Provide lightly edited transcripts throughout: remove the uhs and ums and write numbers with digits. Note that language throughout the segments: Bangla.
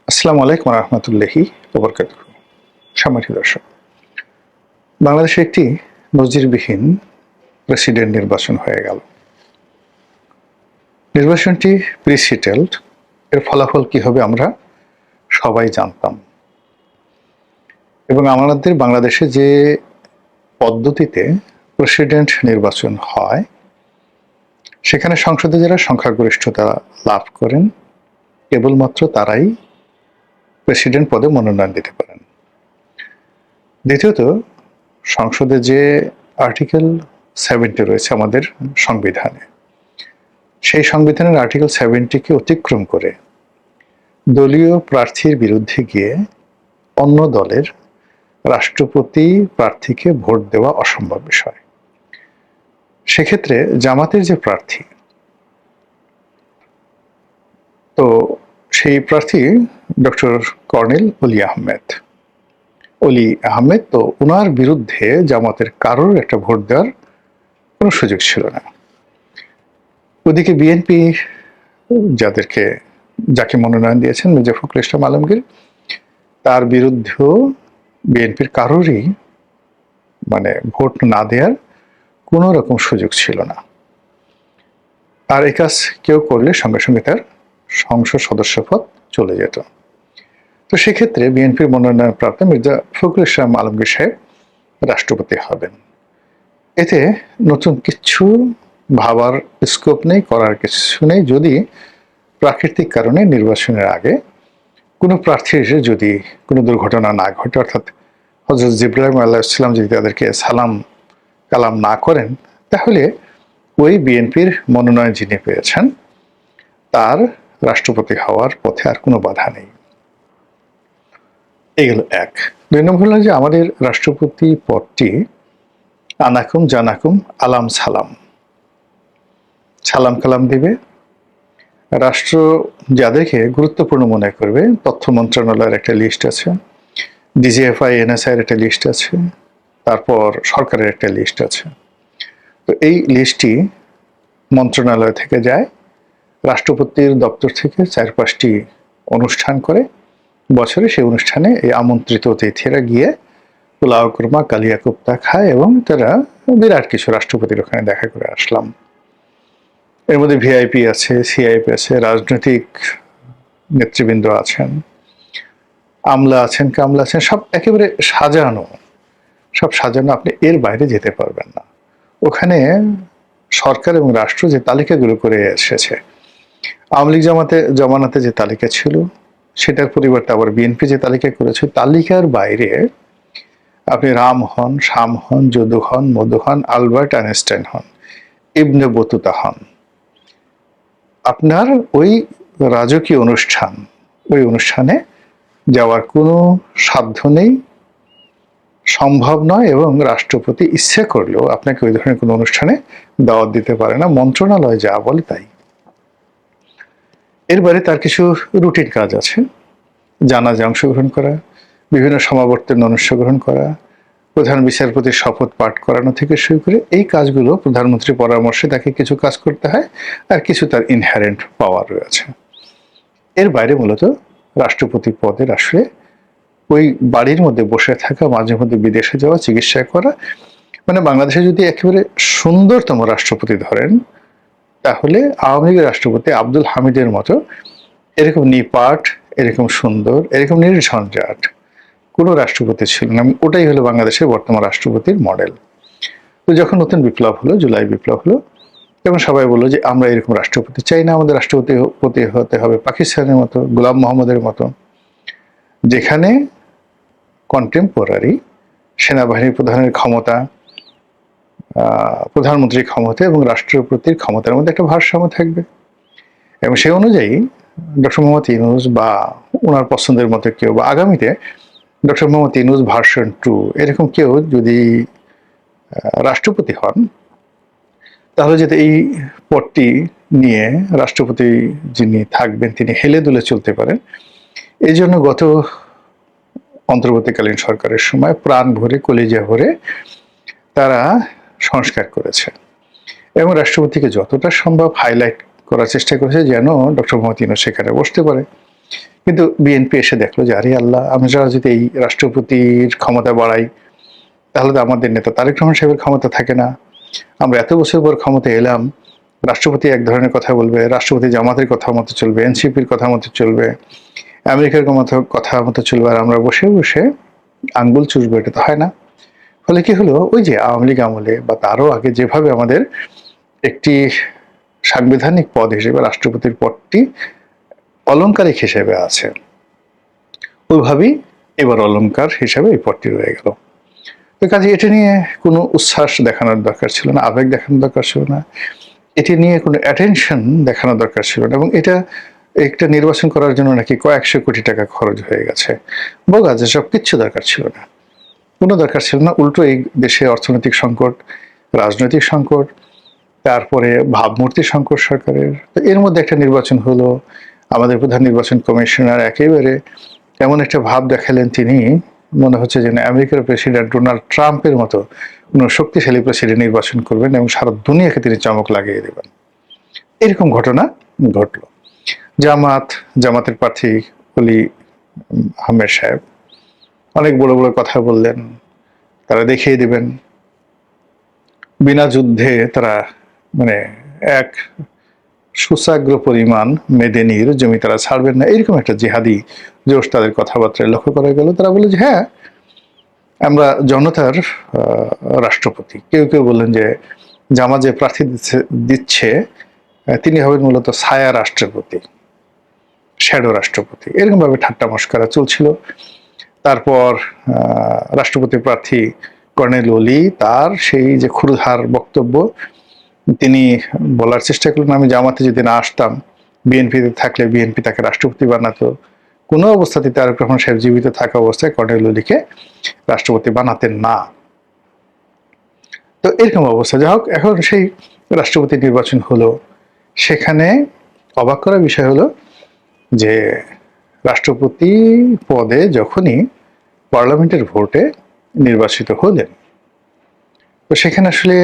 আসসালামু আলাইকুম রহমতুল্লাহি ওবরকাতুহু। সম্মানিত দর্শক, বাংলাদেশে একটি নজিরবিহীন প্রেসিডেন্ট নির্বাচন হয়ে গেল। নির্বাচনটি প্রি-সিটেলড, এর ফলাফল কি হবে আমরা সবাই জানতাম। এবং আমাদের বাংলাদেশে যে পদ্ধতিতে প্রেসিডেন্ট নির্বাচন হয়, সেখানে সংসদে যারা সংখ্যাগরিষ্ঠতা লাভ করেন কেবলমাত্র তারাই প্রেসিডেন্ট পদে মনোনয়ন দিতে পারেন। দ্বিতীয়ত, সংসদে যে আর্টিকেল 70 রয়েছে আমাদের সংবিধানে, সেই সংবিধানের আর্টিকেল 70কে অতিক্রম করে দলীয় প্রার্থীর বিরুদ্ধে গিয়ে অন্য দলের রাষ্ট্রপতি প্রার্থীকে ভোট দেওয়া অসম্ভব বিষয়। সেক্ষেত্রে জামাতের যে প্রার্থী, তো সেই প্রার্থী ডক্টর কর্নেল অলি আহমেদ, তো ওনার বিরুদ্ধে জামাতের কারোর একটা ভোট দেওয়ার কোনো সুযোগ ছিল না। ওদিকে বিএনপি যাকে মনোনয়ন দিয়েছেন মির্জা ফখরুল ইসলাম আলমগীর, তার বিরুদ্ধেও বিএনপির কারোরই ভোট না দেওয়ার কোনো রকম সুযোগ ছিল না। আর এই কাজ কেউ করলে সঙ্গে সঙ্গে তার সংসদ সদস্যপদ চলে যেত। তো সেক্ষেত্রে বিএনপির মনোনয়ন প্রাপ্ত মির্জা ফখরুল ইসলাম আলমগীর সাহেব রাষ্ট্রপতি হবেন। এতে নতুন কিছু ভাবার স্কোপ নেই, করার কিছু নেই। যদি প্রাকৃতিক কারণে নির্বাচনের আগে কোনো প্রার্থীর যদি কোনো দুর্ঘটনা না ঘটে, অর্থাৎ হযরত জিবরাইল আলাইহিস সালাম যদি তাদেরকে সালাম কালাম না করেন, তাহলে ওই বিএনপির মনোনয়ন যিনি পেয়েছেন তার রাষ্ট্রপতি হওয়ার পথে আর কোনো বাধা নেই। এগুলো এক। 2 নম্বর হলো যে আমাদের রাষ্ট্রপতি পদটি আনাকুম জানাকুম আলাম সালাম কালাম দিবে। রাষ্ট্র যাদেরকে গুরুত্বপূর্ণ মনে করবে, তথ্য মন্ত্রণালয়ের একটা লিস্ট আছে, ডিজিএফআই এনএসআই এর একটা লিস্ট আছে, তারপর সরকারের একটা লিস্ট আছে। তো এই লিস্টটি মন্ত্রণালয় থেকে যায়, রাষ্ট্রপতির দপ্তর থেকে 4-5টি অনুষ্ঠান করে বছরে। সেই অনুষ্ঠানে এই আমন্ত্রিত অতিথিরা গিয়ে পোলাও কুরমা কালিয়া কোপ্তা খায় এবং তারা বিরাট কিছু রাষ্ট্রপতির ওখানে দেখা করে আসলাম। এর মধ্যে ভিআইপি আছে, সিআইপি আছে, রাজনৈতিক নেতৃবৃন্দ আছেন, আমলা আছেন, কামলা আছেন, সব একেবারে সাজানো, আপনি এর বাইরে যেতে পারবেন না। ওখানে সরকার এবং রাষ্ট্র যে তালিকাগুলো করে এসেছে, আওয়ামী লীগ জমানাতে যে তালিকা ছিল, সেটার পরিবর্তে আবার বিএনপি যে তালিকা করেছে, তালিকার বাইরে আপনি রাম হন, শাম হন, যদু হন, মধু হন, আলবার্ট আইনস্টাইন হন, ইবনে বতুতা হন, আপনার ওই রাজকীয় ওই অনুষ্ঠানে যাওয়ার কোনো সাধ্য নেই, সম্ভব নয়। এবং রাষ্ট্রপতি ইচ্ছে করলেও আপনাকে ওই ধরনের কোনো অনুষ্ঠানে দাওয়াত দিতে পারে না। মন্ত্রণালয় যা বলে তাই। এর বাইরে তার কিছু রুটিন কাজ আছে, জানাজায় অংশগ্রহণ করা, বিভিন্ন সমাবর্তনে অংশগ্রহণ করা, প্রধান বিচারপতির শপথ পাঠ করানো থেকে শুরু করে এই কাজগুলো প্রধানমন্ত্রীর পরামর্শে তাকে কিছু কাজ করতে হয়, আর কিছু তার ইনহেরেন্ট পাওয়ার রয়েছে। এর বাইরে মূলত রাষ্ট্রপতি পদের আসলে ওই বাড়ির মধ্যে বসে থাকা, মাঝে মধ্যে বিদেশে যাওয়া, চিকিৎসা করা, বাংলাদেশে যদি একেবারে সুন্দরতম রাষ্ট্রপতি ধরেন, তাহলে আওয়ামী লীগের রাষ্ট্রপতি আব্দুল হামিদের মতো এরকম নিপাট, এরকম সুন্দর, এরকম নির্ঝঞ্ঝাট কোনো রাষ্ট্রপতি ছিল না। ওটাই হলো বাংলাদেশের বর্তমান রাষ্ট্রপতির মডেল। তো যখন নতুন বিপ্লব হলো, জুলাই বিপ্লব হলো, তখন সবাই বললো যে আমরা এরকম রাষ্ট্রপতি চাই না, আমাদের রাষ্ট্রপতি হতে হবে পাকিস্তানের মতো, গোলাম মোহাম্মদের মতো, যেখানে কন্টেম্পোরারি সেনাবাহিনী প্রধানের ক্ষমতা, প্রধানমন্ত্রীর ক্ষমতা এবং রাষ্ট্রপতির ক্ষমতার মধ্যে একটা ভারসাম্য থাকবে। এবং সেই অনুযায়ী ডক্টর মোহাম্মদ ইউনূস বা ওনার পছন্দের মতো কেউ, বা আগামীতে ডক্টর মোহাম্মদ ইউনূস ভার্সন 2 এরকম কেউ যদি রাষ্ট্রপতি হন, তাহলে যাতে এই পদটি নিয়ে রাষ্ট্রপতি যিনি থাকবেন তিনি হেলে দুলে চলতে পারেন, এই জন্য গত অন্তর্বর্তীকালীন সরকারের সময় প্রাণ ভরে, কলিজা ভরে তারা সংস্কার করেছে এবং রাষ্ট্রপতিকে যতটা সম্ভব হাইলাইট করার চেষ্টা করেছে যেন ডক্টর মোহাম্মদ ইউনূস সেখানে বসতে পারে। কিন্তু বিএনপি এসে দেখলো যে আরে আল্লাহ, আমরা যদি এই রাষ্ট্রপতির ক্ষমতা বাড়াই তাহলে তো আমাদের নেতা তারেক রহমান সাহেবের ক্ষমতা থাকে না। আমরা এত বছর পর ক্ষমতা এলাম, রাষ্ট্রপতি এক ধরনের কথা বলবে, রাষ্ট্রপতি জামাতের কথা মতো চলবে, এনসিপির কথা মতো চলবে, আমেরিকার কথা মতো চলবে, আর আমরা বসে বসে আঙ্গুল চুষবো, এটা তো হয় না। ফলে কি হলো, ওই যে আওয়ামী লীগ আমলে বা তারও আগে যেভাবে আমাদের একটি সাংবিধানিক পদ হিসেবে রাষ্ট্রপতির পদটি অলংকারিক হিসেবে আছে, ওইভাবেই এবার অলংকার হিসেবে এই পদটি রয়ে গেল। তো কাজে এটা নিয়ে কোনো উচ্ছ্বাস দেখানোর দরকার ছিল না, আবেগ দেখানোর দরকার ছিল না, এটি নিয়ে কোনো অ্যাটেনশন দেখানোর দরকার ছিল না। এবং এটা একটা নির্বাচন করার জন্য নাকি কয়েকশো কোটি টাকা খরচ হয়ে গেছে, বোগা, যেসব কিচ্ছু দরকার ছিল না, কোনো দরকার ছিল না। উল্টো এই দেশে অর্থনৈতিক সংকট, রাজনৈতিক সংকট, তারপরে ভাবমূর্তির সংকট সরকারের, তো এর মধ্যে একটা নির্বাচন হলো। আমাদের প্রধান নির্বাচন কমিশনার একেবারে এমন একটা ভাব দেখালেন, তিনি মনে হচ্ছে যে আমেরিকার প্রেসিডেন্ট ডোনাল্ড ট্রাম্পের মতো কোনো শক্তিশালী প্রেসিডেন্ট নির্বাচন করবেন এবং সারা দুনিয়াকে তিনি চমক লাগিয়ে দেবেন। এরকম ঘটনা ঘটলো। জামাতের প্রার্থী অলি আহমেদ সাহেব অনেক বড় বড় কথা বললেন, তারা দেখিয়ে দিবেন বিনা যুদ্ধে তারা মানে এক সুসাগ্র পরিমাণ মেদিনীর জমি তারা ছাড়বেন না, এরকম একটা জিহাদি জোশ তাদের কথাবার্তায় লক্ষ্য করা গেল। তারা বলে যে হ্যাঁ, আমরা জনতার রাষ্ট্রপতি। কেউ কেউ বললেন যে জামাত যে প্রার্থী দিচ্ছে তিনি হবেন মূলত ছায়া রাষ্ট্রপতি, শ্যাডো রাষ্ট্রপতি, এরকম ভাবে ঠাট্টা মস্করা চলছিল। তারপর রাষ্ট্রপতি প্রার্থী কর্নেল ওলি তার সেই যে ক্ষুরধার বক্তব্য, তিনি বলার চেষ্টা করলেন আমি জামাতে যদি না আসতাম, বিএনপিতে থাকলে বিএনপি তাকে রাষ্ট্রপতি বানাতো, কোনো অবস্থাতে তারেক রহমান সাহেব জীবিত থাকা অবস্থায় কর্নেল ওলিকে রাষ্ট্রপতি বানাতেন না। তো এরকম অবস্থা, যাই হোক, এখন সেই রাষ্ট্রপতি নির্বাচন হলো। সেখানে অবাক করার বিষয় হলো যে রাষ্ট্রপতি পদে যখনই পার্লামেন্টের ভোটে নির্বাচিত হলেন, তো সেখানে আসলে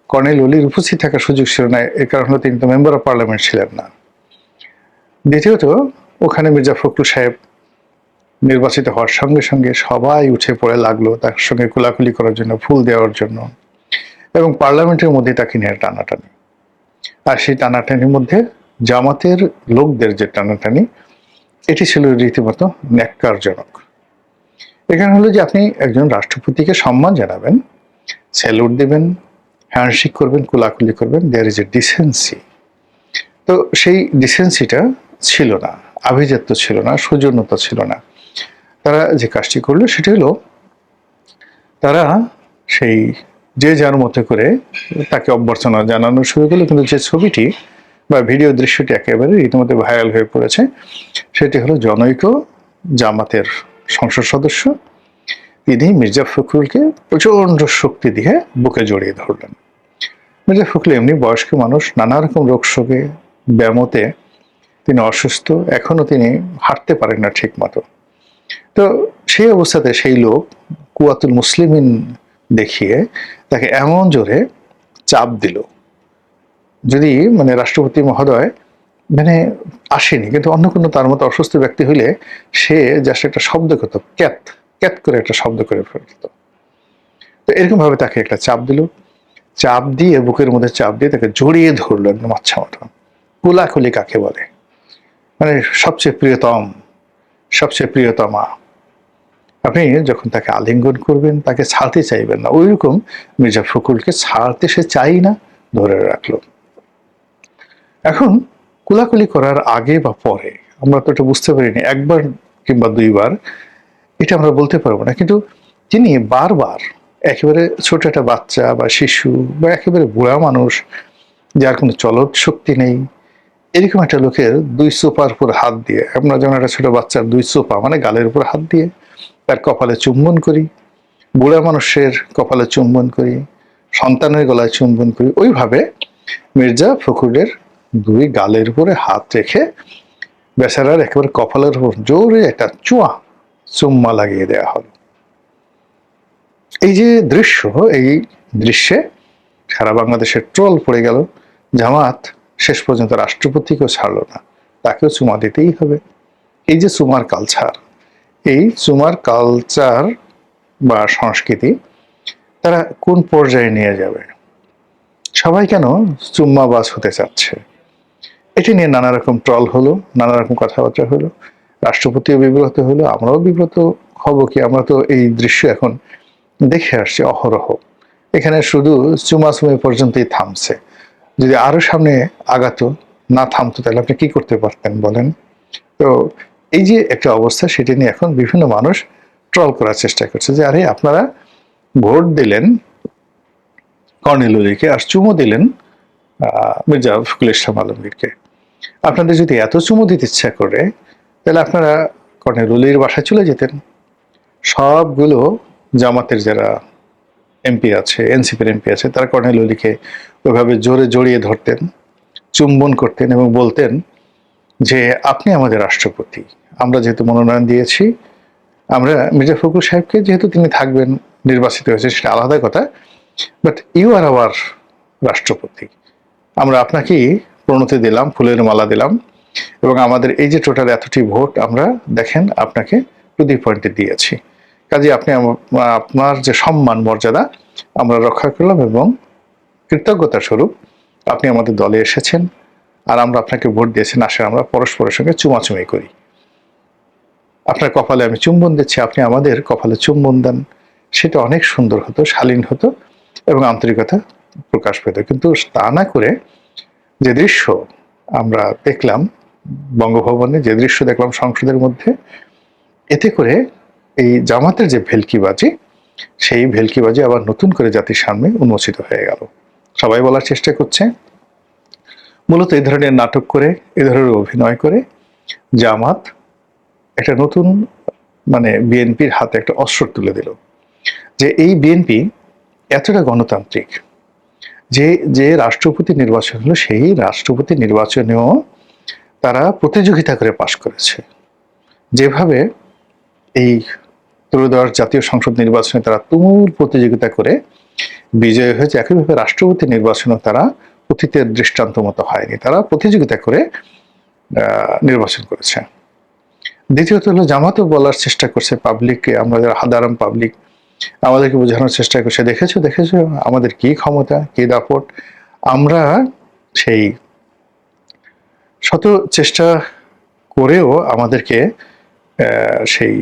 কর্নেল ওলির উপস্থিত থাকার সুযোগ ছিল না, এর কারণ হলো তিনি তো মেম্বার অফ পার্লামেন্ট ছিলেন না। দ্বিতীয়ত ওখানে মির্জা ফখরুল সাহেব নির্বাচিত হওয়ার সঙ্গে সঙ্গে সবাই উঠে পড়ে লাগলো তার সঙ্গে কোলাকুলি করার জন্য, ফুল দেওয়ার জন্য, এবং পার্লামেন্টের মধ্যে তাকে নিয়ে টানাটানি। আর সেই টানাটানির মধ্যে জামাতের লোকদের যে টানাটানি, এটি ছিল রীতিমতো ন্যাক্কারজনক। এখানে হলো যে আপনি একজন রাষ্ট্রপতিকে সম্মান জানাবেন, স্যালুট দিবেন, হ্যান্ডশেক করবেন, কোলাকুলি করবেন, দেয়ার ইজ এ ডিসেন্সি। তো সেই ডিসেন্সিটা ছিল না, আভিজাত্য ছিল না, সৌজন্যতা ছিল না। তারা যে কাজটি করলো সেটা হলো তারা সেই যে যার মতো করে তাকে অভ্যর্থনা জানানো শুরু করলো। কিন্তু যে ছবিটি বা ভিডিও দৃশ্যটি একেবারে রীতিমতো ভাইরাল হয়ে পড়েছে, সেটি হলো জনৈক জামাতের সংসদ সদস্য, তিনি মির্জা ফখরুলকে প্রচন্ড শক্তি দিয়ে বুকে জড়িয়ে ধরলেন। মির্জা ফখরুল এমনি বয়স্ক মানুষ, নানা রকম রোগ শোকে, ব্যামোতে তিনি অসুস্থ, এখনো তিনি হাঁটতে পারেন না ঠিক মতো। তো সেই অবস্থাতে সেই লোক কুয়াতুল মুসলিমিন দেখিয়ে তাকে এমন জোরে চাপ দিল, যদি রাষ্ট্রপতি মহোদয় আসেনি, কিন্তু অন্য কোনো তার মতো অসুস্থ ব্যক্তি হইলে সে জাস্ট একটা শব্দ করতো, ক্যাত ক্যাত করে একটা শব্দ করে ফেলত। তো এরকম ভাবে তাকে একটা চাপ দিল, চাপ দিয়ে বুকের মধ্যে চাপ দিয়ে তাকে জড়িয়ে ধরলো একদম আচ্ছা মতো। কোলাকুলি কাকে বলে, সবচেয়ে প্রিয়তম, সবচেয়ে প্রিয়তমা। আপনি যখন তাকে আলিঙ্গন করবেন তাকে ছাড়তে চাইবেন না, ওইরকম মির্জা ফখরুলকে ছাড়তে সে চাই না, ধরে রাখলো। এখন কোলাকুলি করার আগে বা পরে আমরা তো এটা বুঝতে পারিনি, একবার কিংবা দুইবার এটা আমরা বলতে পারবো না, কিন্তু তিনি বারবার একেবারে ছোট একটা বাচ্চা বা শিশু বা একেবারে বুড়া মানুষ যার কোনো চলৎ শক্তি নেই, এরকম একটা লোকের দুই সোপার উপর হাত দিয়ে, আমরা যেমন একটা ছোট বাচ্চার দুই সোপা গালের উপর হাত দিয়ে তার কপালে চুম্বন করি, বুড়া মানুষের কপালে চুম্বন করি, সন্তানের গলায় চুম্বন করি, ওইভাবে মির্জা ফখরুলের দুই গালের উপরে হাত রেখে বেচারার একেবারে কপালের উপর জোরে একটা চুম্মা লাগিয়ে দেওয়া হলো। এই যে দৃশ্য, এই দৃশ্যে সারা বাংলাদেশের ট্রল পড়ে গেল। জামাত শেষ পর্যন্ত রাষ্ট্রপতিকেও ছাড়লো না, তাকেও চুমা দিতেই হবে। এই যে সুমার কালচার, এই সুমার কালচার বা সংস্কৃতি তারা কোন পর্যায়ে নিয়ে যাবে? সবাই কেন চুম্মাবাজ হতে চাচ্ছে? এটি নিয়ে নানা রকম ট্রল হলো, নানা রকম কথাবার্তা হলো, রাষ্ট্রপতিও বিব্রত হলো, আমরাও বিব্রত হব কি? আমরা তো এই দৃশ্য এখন দেখে আসছি অহরহ। এখানে শুধু চুমাচুমি পর্যন্তই থামছে। যদি আরো সামনে আগাতো, না থামতো, তাহলে আপনি কি করতে পারতেন বলেন? তো এই যে একটা অবস্থা, সেটি নিয়ে এখন বিভিন্ন মানুষ ট্রল করার চেষ্টা করছে যে আরে আপনারা ভোট দিলেন কর্নেল ওলিকে আর চুমো দিলেন মির্জা ফখরুল ইসলাম আলমগীরকে। আপনাদের যদি এত চুমো দিতে ইচ্ছা করে, তাহলে আপনারা কর্নেল ওলির বাসায় চলে যেতেন। সবগুলো জামাতের যারা এমপি আছে, এনসিপির এমপি আছে, তারা কর্নেল ওলিকে ওইভাবে জোরে জড়িয়ে ধরতেন, চুম্বন করতেন এবং বলতেন যে আপনি আমাদের রাষ্ট্রপতি, আমরা যেহেতু মনোনয়ন দিয়েছি, আমরা মির্জা ফখরুল সাহেবকে, যেহেতু তিনি থাকবেন, নির্বাচিত হয়েছে সেটা আলাদা কথা, বাট ইউ আর আওয়ার রাষ্ট্রপতি, আমরা আপনাকেই প্রণতি দিলাম, ফুলের মালা দিলাম, এবং আমাদের এই যে টোটাল এতটি ভোট আমরা দেখেন আপনাকে প্রতি পয়েন্টে দিয়েছি, কাজে আপনি আপনার যে সম্মান মর্যাদা আমরা রক্ষা করলাম এবং কৃতজ্ঞতা স্বরূপ আপনি আমাদের দলে এসেছেন আর আমরা আপনাকে ভোট দিয়েছেন, আসলে আমরা পরস্পরের সঙ্গে চুমাচুমি করি, আপনার কপালে আমি চুম্বন দিচ্ছি, আপনি আমাদের কপালে চুম্বন দেন। সেটা অনেক সুন্দর হতো, শালীন হতো এবং আন্তরিকতা প্রকাশ পেত। কিন্তু তা না করে যে দৃশ্য আমরা দেখলাম বঙ্গভবনে, যে দৃশ্য দেখলাম সংসদের মধ্যে, এতে করে এই জামাতের যে ভেলকিবাজি, সেই ভেলকিবাজি আবার নতুন করে জাতির সামনে উন্মোচিত হয়ে গেল। সবাই বলার চেষ্টা করছে মূলত এই ধরনের নাটক করে, এই ধরনের অভিনয় করে জামাত একটা নতুন বিএনপির হাতে একটা অস্ত্র তুলে দিল, যে এই বিএনপি এতটা গণতান্ত্রিক যে যে রাষ্ট্রপতি নির্বাচন হলো, সেই রাষ্ট্রপতি নির্বাচনেও তারা প্রতিযোগিতা করে পাশ করেছে। যেভাবে এই ত্রয়োদশ জাতীয় সংসদ নির্বাচনে তারা তুমুল প্রতিযোগিতা করে বিজয়ী হয়েছে, একইভাবে রাষ্ট্রপতি নির্বাচনে তারা অতীতের দৃষ্টান্ত মতো হয়নি, তারা প্রতিযোগিতা করে নির্বাচন করেছে। দ্বিতীয়ত হলো জামাতও বলার চেষ্টা করছে পাবলিককে, আমরা যারা সাধারণ পাবলিক, আমাদেরকে বোঝানোর চেষ্টা করছে, দেখেছো দেখেছো আমাদের কি ক্ষমতা, কি দাপট, আমরা সেই শত চেষ্টা করেও আমাদেরকে সেই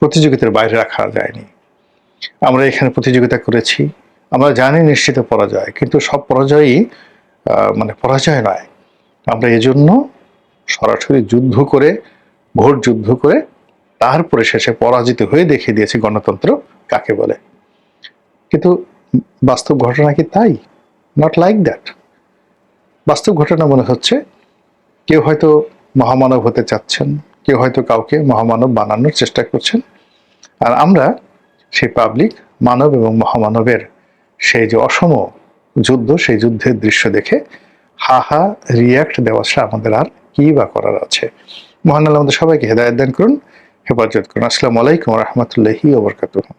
প্রতিযোগিতার বাইরে রাখা যায়নি, আমরা এখানে প্রতিযোগিতা করেছি, আমরা জানি নিশ্চিত পরাজয়, কিন্তু সব পরাজয়ই পরাজয় নয়, আমরা এজন্য সরাসরি যুদ্ধ করে, ভোট যুদ্ধ করে তারপরে শেষে পরাজিত হয়ে দেখিয়ে দিয়েছি গণতন্ত্র কাকে বলে। কিন্তু বাস্তব ঘটনা কি তাই? Not like that. বাস্তব ঘটনা মনে হচ্ছে কেউ হয়তো মহামানব হতে চাচ্ছেন, কেউ হয়তো কাউকে মহামানব বানানোর চেষ্টা করছেন, আর আমরা সেই পাবলিক মানব এবং মহামানবের সেই যে অসম যুদ্ধ, সেই যুদ্ধের দৃশ্য দেখে হা হা রিয়াক্ট দেওয়া ছাড়া আমাদের আর কি বা করার আছে। মহান আল্লাহ আমাদের সবাইকে হেদায়েত দান করুন, হেফাজত করুন। আসসালামু আলাইকুম ওয়া রাহমাতুল্লাহি ওয়া বারাকাতুহু।